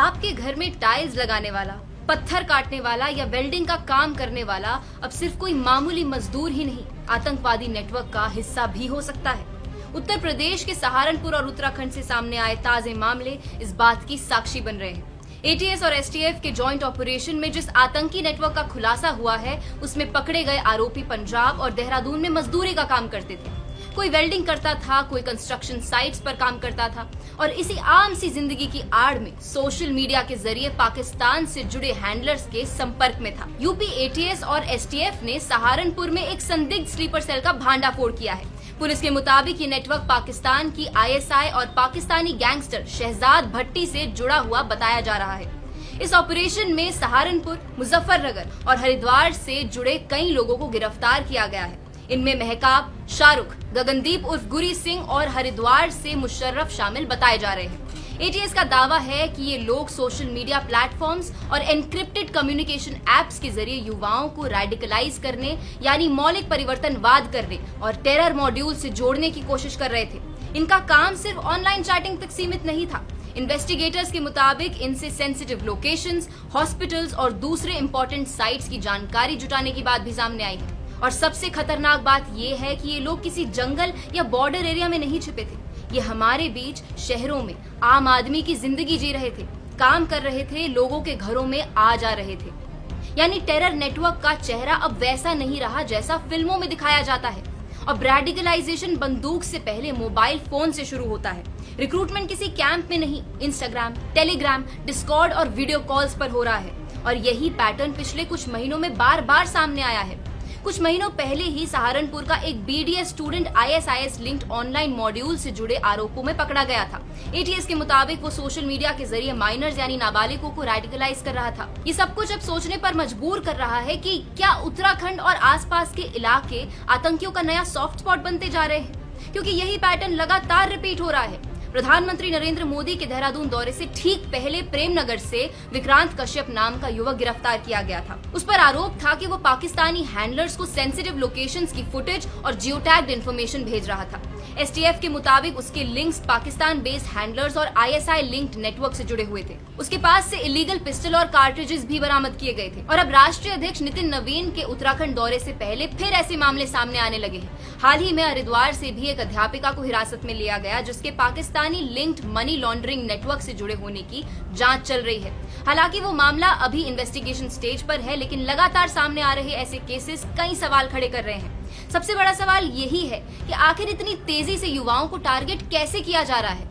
आपके घर में टाइल्स लगाने वाला, पत्थर काटने वाला या वेल्डिंग का काम करने वाला अब सिर्फ कोई मामूली मजदूर ही नहीं, आतंकवादी नेटवर्क का हिस्सा भी हो सकता है। उत्तर प्रदेश के सहारनपुर और उत्तराखंड से सामने आए ताजे मामले इस बात की साक्षी बन रहे हैं। एटीएस और एसटीएफ के जॉइंट ऑपरेशन में जिस आतंकी नेटवर्क का खुलासा हुआ है, उसमें पकड़े गए आरोपी पंजाब और देहरादून में मजदूरी का काम करते थे। कोई वेल्डिंग करता था, कोई कंस्ट्रक्शन साइट्स पर काम करता था और इसी आम सी जिंदगी की आड़ में सोशल मीडिया के जरिए पाकिस्तान से जुड़े हैंडलर्स के संपर्क में था। यूपी एटीएस और एसटीएफ ने सहारनपुर में एक संदिग्ध स्लीपर सेल का भांडाफोड़ किया है। पुलिस के मुताबिक ये नेटवर्क पाकिस्तान की आईएसआई और पाकिस्तानी गैंगस्टर शहजाद भट्टी से जुड़ा हुआ बताया जा रहा है। इस ऑपरेशन में सहारनपुर, मुजफ्फरनगर और हरिद्वार से जुड़े कई लोगों को गिरफ्तार किया गया है। इनमें महकाब, शाहरुख, गगनदीप उर्फ गुरी सिंह और हरिद्वार से मुशर्रफ शामिल बताए जा रहे हैं। एटीएस का दावा है कि ये लोग सोशल मीडिया प्लेटफॉर्म्स और एनक्रिप्टेड कम्युनिकेशन एप्स के जरिए युवाओं को रेडिकलाइज करने यानी मौलिक परिवर्तनवाद करने और टेरर मॉड्यूल से जोड़ने की कोशिश कर रहे थे। इनका काम सिर्फ ऑनलाइन चैटिंग तक सीमित नहीं था। इन्वेस्टिगेटर्स के मुताबिक इनसे सेंसिटिव लोकेशंस, हॉस्पिटल्स और दूसरे इंपॉर्टेंट साइट्स की जानकारी जुटाने की बात भी सामने आई है। और सबसे खतरनाक बात ये है कि ये लोग किसी जंगल या बॉर्डर एरिया में नहीं छिपे थे। ये हमारे बीच शहरों में आम आदमी की जिंदगी जी रहे थे, काम कर रहे थे, लोगों के घरों में आ जा रहे थे। यानी टेरर नेटवर्क का चेहरा अब वैसा नहीं रहा जैसा फिल्मों में दिखाया जाता है। अब रेडिकलाइजेशन बंदूक से पहले मोबाइल फोन से शुरू होता है। रिक्रूटमेंट किसी कैंप में नहीं, इंस्टाग्राम, टेलीग्राम, डिस्कॉर्ड और वीडियो कॉल्स पर हो रहा है। और यही पैटर्न पिछले कुछ महीनों में बार बार सामने आया है। कुछ महीनों पहले ही सहारनपुर का एक BDS student ISIS linked online module से जुड़े आरोपों में पकड़ा गया था। एटीएस के मुताबिक वो सोशल मीडिया के जरिए माइनर्स यानी नाबालिगों को रेडिकलाइज कर रहा था। ये सब कुछ अब सोचने पर मजबूर कर रहा है कि क्या उत्तराखंड और आसपास के इलाके आतंकियों का नया सॉफ्ट स्पॉट बनते जा रहे हैं, क्योंकि यही पैटर्न लगातार रिपीट हो रहा है। प्रधानमंत्री नरेंद्र मोदी के देहरादून दौरे से ठीक पहले प्रेमनगर से विक्रांत कश्यप नाम का युवक गिरफ्तार किया गया था। उस पर आरोप था कि वो पाकिस्तानी हैंडलर्स को सेंसिटिव लोकेशंस की फुटेज और जियोटैग्ड इंफॉर्मेशन भेज रहा था। एसटीएफ के मुताबिक उसके लिंक्स पाकिस्तान बेस्ड हैंडलर्स और आईएसआई लिंक्ड नेटवर्क से जुड़े हुए थे। उसके पास से इलीगल पिस्टल और कार्ट्रिजेस भी बरामद किए गए थे। और अब राष्ट्रीय अध्यक्ष नितिन नवीन के उत्तराखंड दौरे से पहले फिर ऐसे मामले सामने आने लगे हैं। हाल ही में हरिद्वार से भी एक अध्यापिका को हिरासत में लिया गया, जिसके Pakistani linked money laundering network से जुड़े होने की जांच चल रही है। हालांकि वो मामला अभी इन्वेस्टिगेशन स्टेज पर है, लेकिन लगातार सामने आ रहे ऐसे केसेस कई सवाल खड़े कर रहे हैं। सबसे बड़ा सवाल यही है कि आखिर इतनी तेजी से युवाओं को टारगेट कैसे किया जा रहा है।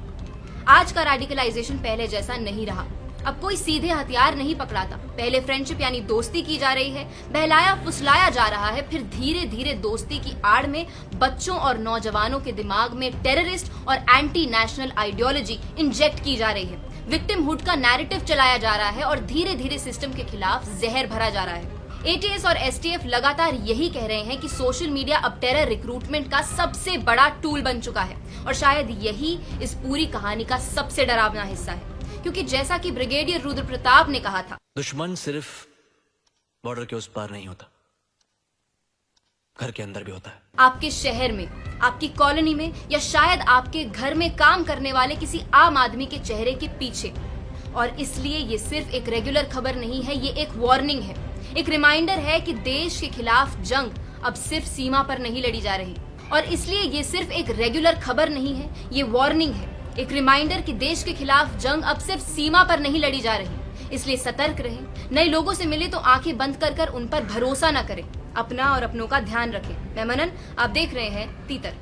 आज का रेडिकलाइजेशन पहले जैसा नहीं रहा। अब कोई सीधे हथियार नहीं पकड़ाता। पहले फ्रेंडशिप यानी दोस्ती की जा रही है, बहलाया फुसलाया जा रहा है, फिर धीरे धीरे दोस्ती की आड़ में बच्चों और नौजवानों के दिमाग में टेररिस्ट और एंटी नेशनल आइडियोलॉजी इंजेक्ट की जा रही है। विक्टिमहुड का नैरेटिव चलाया जा रहा है और धीरे धीरे सिस्टम के खिलाफ जहर भरा जा रहा है। एटीएस और एसटीएफ लगातार यही कह रहे हैं कि सोशल मीडिया अब टेरर रिक्रूटमेंट का सबसे बड़ा टूल बन चुका है और शायद यही इस पूरी कहानी का सबसे डरावना हिस्सा है। क्योंकि जैसा कि ब्रिगेडियर रुद्र प्रताप ने कहा था, दुश्मन सिर्फ बॉर्डर के उस पार नहीं होता, घर के अंदर भी होता है। आपके शहर में, आपकी कॉलोनी में या शायद आपके घर में काम करने वाले किसी आम आदमी के चेहरे के पीछे। और इसलिए ये सिर्फ एक रेगुलर खबर नहीं है, ये एक वार्निंग है, एक रिमाइंडर है कि देश के खिलाफ जंग अब सिर्फ सीमा पर नहीं लड़ी जा रही। और इसलिए ये सिर्फ एक रेगुलर खबर नहीं है, ये वार्निंग है, एक रिमाइंडर कि देश के खिलाफ जंग अब सिर्फ सीमा पर नहीं लड़ी जा रही। इसलिए सतर्क रहें, नए लोगों से मिले तो आंखें बंद कर कर उन पर भरोसा न करें, अपना और अपनों का ध्यान रखें। मैं मनन, आप देख रहे हैं तीतर।